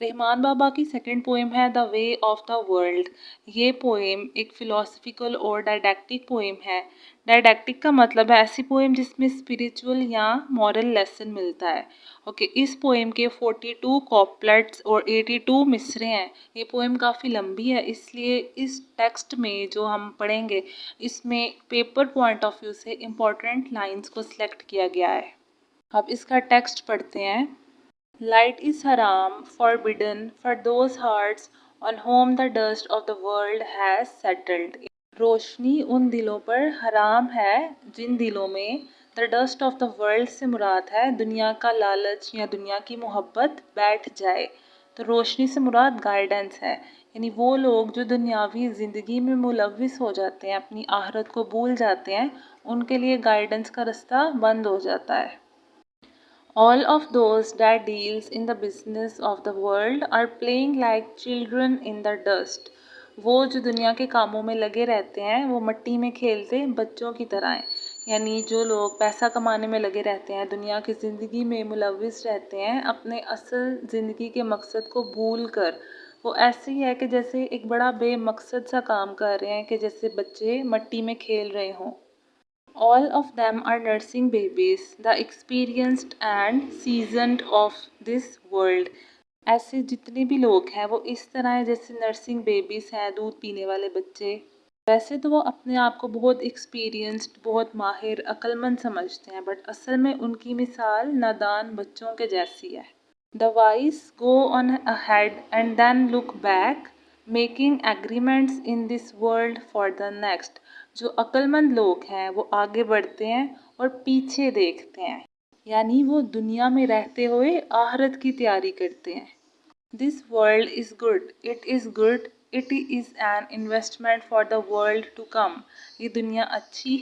रहमान बाबा की second poem है the way of the world. ये पोएम एक फिलोसफिकल और डायडैक्टिक पोएम है। डायडैक्टिक का मतलब है ऐसी पोएम जिसमें स्पिरिचुअल या मॉरल लेसन मिलता है। ओके, इस पोएम के 42 कॉपलेट्स और 82 मिसरे हैं। ये पोएम काफ़ी लंबी है, इसलिए इस टेक्स्ट में जो हम पढ़ेंगे इसमें पेपर पॉइंट ऑफ व्यू से इम्पोर्टेंट लाइंस को सिलेक्ट किया गया है। अब इसका टेक्स्ट पढ़ते हैं। Light is haram, forbidden for those hearts on whom the dust of the world has settled. रोशनी उन दिलों पर हराम है जिन दिलों में the dust of the world से मुराद है दुनिया का लालच या दुनिया की मोहब्बत बैठ जाए। तो रोशनी से मुराद गाइडेंस है, यानी वो लोग जो दुनियावी ज़िंदगी में मुलविस हो जाते हैं, अपनी आखिरत को भूल जाते हैं, उनके लिए गाइडेंस का रास्ता बंद हो जाता है। All of those that deals in the business of the world are playing like children in the dust. वो जो दुनिया के कामों में लगे रहते हैं वो मट्टी में खेलते बच्चों की तरह हैं। यानी जो लोग पैसा कमाने में लगे रहते हैं, दुनिया की ज़िंदगी में मुलविस रहते हैं, अपने असल ज़िंदगी के मकसद को भूल कर, वो ऐसे ही है कि जैसे एक बड़ा बेमकसद सा काम कर रहे हैं, कि जैसे बच्चे मट्टी में खेल रहे हों। All of them are nursing babies, the experienced and seasoned of this world. ऐसे जितने भी लोग हैं वो इस तरह हैं जैसे नर्सिंग बेबीज हैं, दूध पीने वाले बच्चे। वैसे तो वो अपने आप को बहुत एक्सपीरियंस्ड, बहुत माहिर, अक्लमंद समझते हैं, बट असल में उनकी मिसाल नादान बच्चों के जैसी है। The wise go on ahead and then look back, making agreements in this world for the next. जो अक्लमंद लोग हैं वो आगे बढ़ते हैं और पीछे देखते हैं, यानी वो दुनिया में रहते हुए आखिरत की तैयारी करते हैं। This world is good, it is good, it is an investment for the world to come. ये दुनिया अच्छी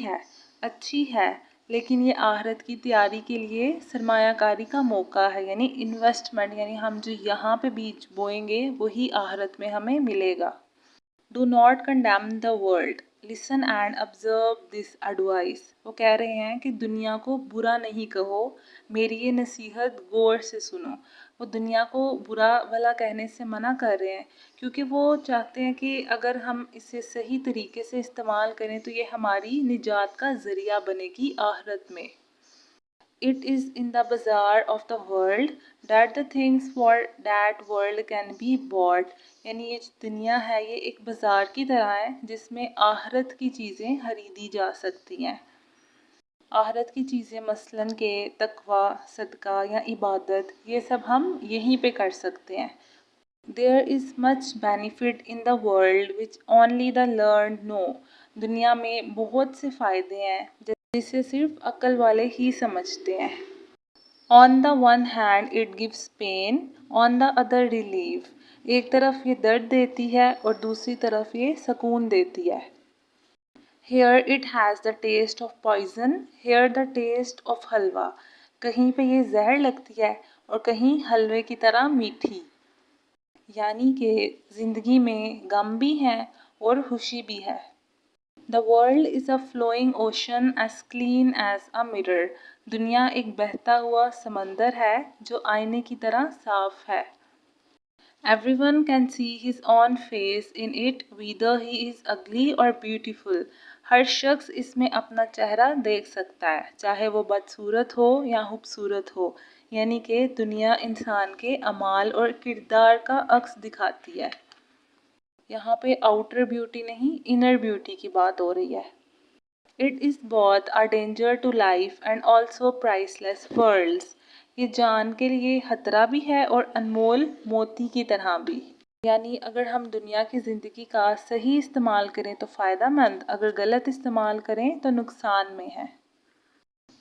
है, लेकिन ये आखिरत की तैयारी के लिए सरमायाकारी का मौका है, यानी इन्वेस्टमेंट, यानी हम जो यहाँ पे बीज बोएंगे वही आखिरत में हमें मिलेगा। Do not condemn the world, listen and observe this advice. वो कह रहे हैं कि दुनिया को बुरा नहीं कहो, मेरी ये नसीहत गौर से सुनो। वो दुनिया को बुरा भला कहने से मना कर रहे हैं, क्योंकि वो चाहते हैं कि अगर हम इसे सही तरीके से इस्तेमाल करें तो ये हमारी निजात का ज़रिया बनेगी आखिरत में। It is in the bazaar of the world that the things for that world can be bought. यानी ये जो दुनिया है ये एक बाज़ार की तरह है जिसमें आखिरत की चीज़ें खरीदी जा सकती हैं। आखिरत की चीज़ें मसलन के तकवा, सदका या इबादत, ये सब हम यहीं पे कर सकते हैं। There is much benefit in the world which only the learned know. दुनिया में बहुत से फ़ायदे हैं जिसे सिर्फ अक्ल वाले ही समझते हैं। On the one hand it gives pain, on the other relief. एक तरफ ये दर्द देती है और दूसरी तरफ ये सुकून देती है। Here it has the taste of poison, here the taste of हलवा। कहीं पे ये जहर लगती है और कहीं हलवे की तरह मीठी। यानी कि ज़िंदगी में गम भी है और खुशी भी है। The world is a flowing ocean as clean as a mirror. दुनिया एक बहता हुआ समंदर है जो आईने की तरह साफ है। Everyone can see his own face in it, whether he is ugly or beautiful. हर शख्स इसमें अपना चेहरा देख सकता है, चाहे वो बदसूरत हो या खूबसूरत हो। यानी कि दुनिया इंसान के अमाल और किरदार का अक्स दिखाती है। यहाँ पे आउटर ब्यूटी नहीं, इनर ब्यूटी की बात हो रही है। It is both a danger to life and also priceless pearls. ये जान के लिए खतरा भी है और अनमोल मोती की तरह भी। यानी अगर हम दुनिया की ज़िंदगी का सही इस्तेमाल करें तो फ़ायदा मंद, अगर गलत इस्तेमाल करें तो नुकसान में है।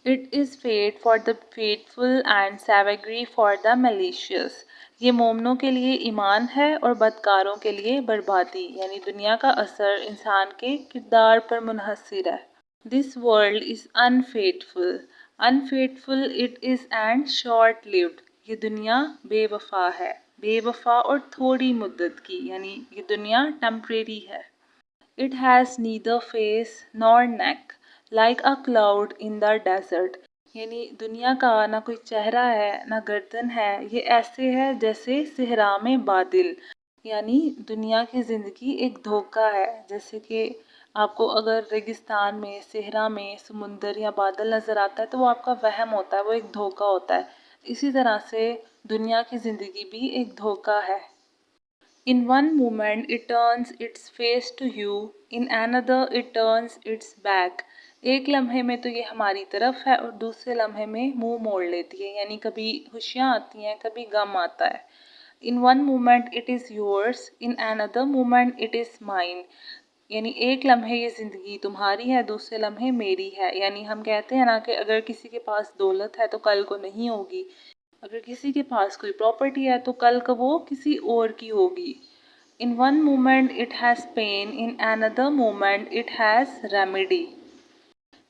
It is faith for the faithful and savagery for the malicious. ये मोमनों के लिए ईमान है और बदकारों के लिए बर्बादी, यानी दुनिया का असर इंसान के किरदार पर मुनहसर है। This world is unfaithful, unfaithful it is and short lived. ये दुनिया बेवफा है, बेवफा और थोड़ी मुद्दत की, यानी ये दुनिया टेम्परेरी है। It has neither face nor neck, like a cloud in the desert. یعنی دنیا کا نہ کوئی چہرہ ہے نہ گردن ہے، یہ ایسے ہے جیسے صحرا میں بادل. یعنی دنیا کی زندگی ایک دھوکہ ہے. جیسے کہ آپ کو اگر ریگستان میں، صحرا میں سمندر یا بادل نظر آتا ہے تو وہ آپ کا وہم ہوتا ہے، وہ ایک دھوکہ ہوتا ہے. اسی طرح سے دنیا کی زندگی بھی ایک دھوکہ ہے. In one moment it turns its face to you, in another it turns its back. ایک لمحے میں تو یہ ہماری طرف ہے اور دوسرے لمحے میں منہ موڑ لیتی ہے. یعنی کبھی خوشیاں آتی ہیں، کبھی غم آتا ہے. In one moment it is yours, in another moment it is mine. یعنی ایک لمحے یہ زندگی تمہاری ہے، دوسرے لمحے میری ہے. یعنی ہم کہتے ہیں نا کہ اگر کسی کے پاس دولت ہے تو کل کو نہیں ہوگی، اگر کسی کے پاس کوئی پراپرٹی ہے تو کل کو وہ کسی اور کی ہوگی. In one moment it has pain, in another moment it has remedy.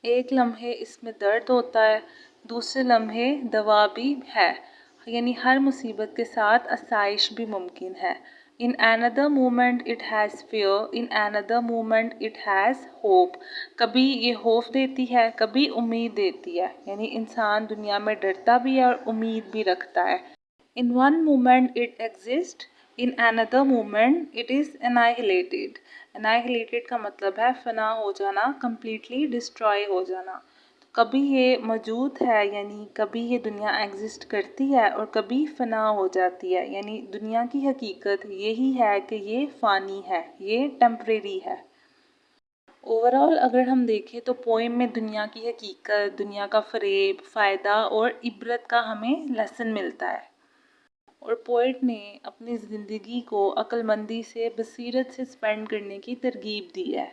ایک لمحے اس میں درد ہوتا ہے، دوسرے لمحے دوا بھی ہے. یعنی ہر مصیبت کے ساتھ آسائش بھی ممکن ہے. In another moment it has fear, in another moment it has hope. کبھی یہ خوف دیتی ہے، کبھی امید دیتی ہے. یعنی انسان دنیا میں ڈرتا بھی ہے اور امید بھی رکھتا ہے. In one moment it exists, in another moment it is annihilated. Annihilated کا مطلب ہے فنا ہو جانا، completely destroy ہو جانا. کبھی یہ موجود ہے، یعنی کبھی یہ دنیا ایگزسٹ کرتی ہے اور کبھی فنا ہو جاتی ہے. یعنی دنیا کی حقیقت یہی ہے کہ یہ فانی ہے، یہ ٹیمپریری ہے. اوورآل اگر ہم دیکھیں تو پوئم میں دنیا کی حقیقت، دنیا کا فریب، فائدہ اور عبرت کا ہمیں لیسن ملتا ہے. اور پوئٹ نے اپنی زندگی کو عقل مندی سے، بصیرت سے اسپینڈ کرنے کی ترغیب دی ہے.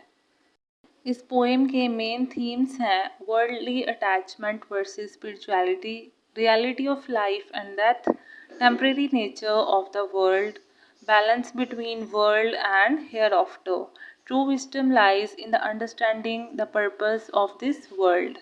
اس پوئم کے مین تھیمز ہیں worldly attachment versus spirituality, reality of life and death, temporary nature of the world, balance between world and hereafter. True wisdom lies in the understanding the purpose of this world.